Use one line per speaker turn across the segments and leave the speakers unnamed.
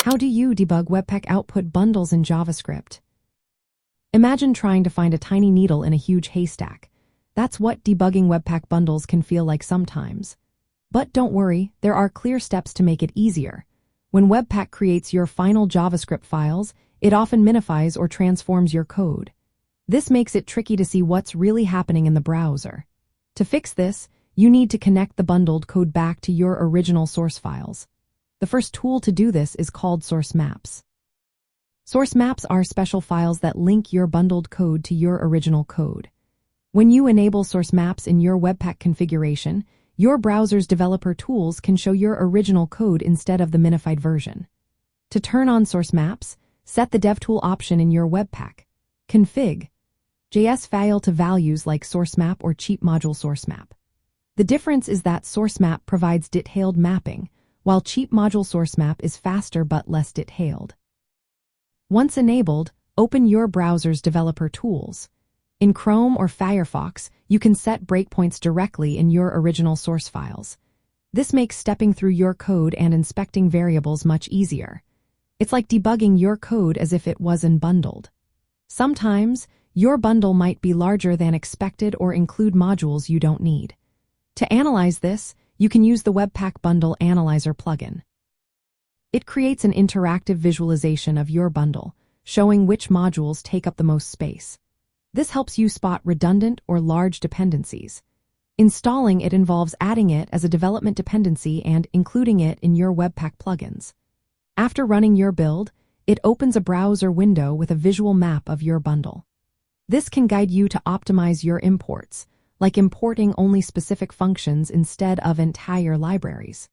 How do you debug Webpack output bundles in JavaScript? Imagine trying to find a tiny needle in a huge haystack. That's what debugging Webpack bundles can feel like sometimes. But don't worry, there are clear steps to make it easier. When Webpack creates your final JavaScript files, it often minifies or transforms your code. This makes it tricky to see what's really happening in the browser. To fix this, you need to connect the bundled code back to your original source files. The first tool to do this is called source maps. Source maps are special files that link your bundled code to your original code. When you enable source maps in your Webpack configuration, your browser's developer tools can show your original code instead of the minified version. To turn on source maps, set the DevTool option in your Webpack. Config JS file to values like source map or cheap module source map. The difference is that source map provides detailed mapping, while cheap module source map is faster but less detailed. Once enabled, open your browser's developer tools. In Chrome or Firefox, you can set breakpoints directly in your original source files. This makes stepping through your code and inspecting variables much easier. It's like debugging your code as if it was unbundled. Sometimes, your bundle might be larger than expected or include modules you don't need. To analyze this, you can use the Webpack Bundle Analyzer plugin. It creates an interactive visualization of your bundle, showing which modules take up the most space. This helps you spot redundant or large dependencies. Installing it involves adding it as a development dependency and including it in your Webpack plugins. After running your build, it opens a browser window with a visual map of your bundle. This can guide you to optimize your imports, like importing only specific functions instead of entire libraries.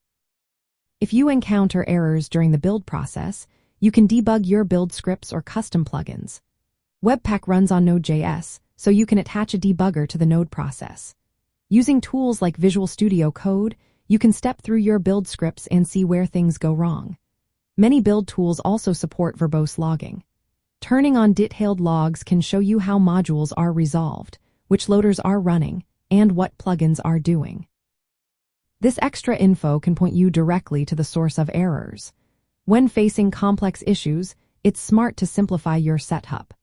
If you encounter errors during the build process, you can debug your build scripts or custom plugins. Webpack runs on Node.js, so you can attach a debugger to the Node process. Using tools like Visual Studio Code, you can step through your build scripts and see where things go wrong. Many build tools also support verbose logging. Turning on detailed logs can show you how modules are resolved, which loaders are running, and what plugins are doing. This extra info can point you directly to the source of errors. When facing complex issues, it's smart to simplify your setup.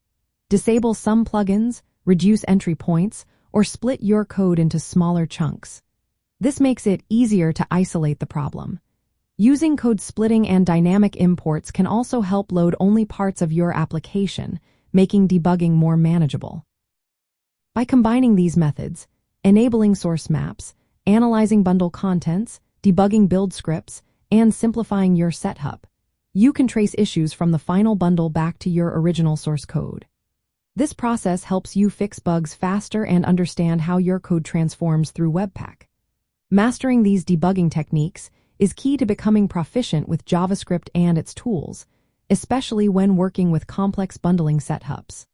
Disable some plugins, reduce entry points, or split your code into smaller chunks. This makes it easier to isolate the problem. Using code splitting and dynamic imports can also help load only parts of your application, making debugging more manageable. By combining these methods, enabling source maps, analyzing bundle contents, debugging build scripts, and simplifying your setup, you can trace issues from the final bundle back to your original source code. This process helps you fix bugs faster and understand how your code transforms through Webpack. Mastering these debugging techniques is key to becoming proficient with JavaScript and its tools, especially when working with complex bundling setups.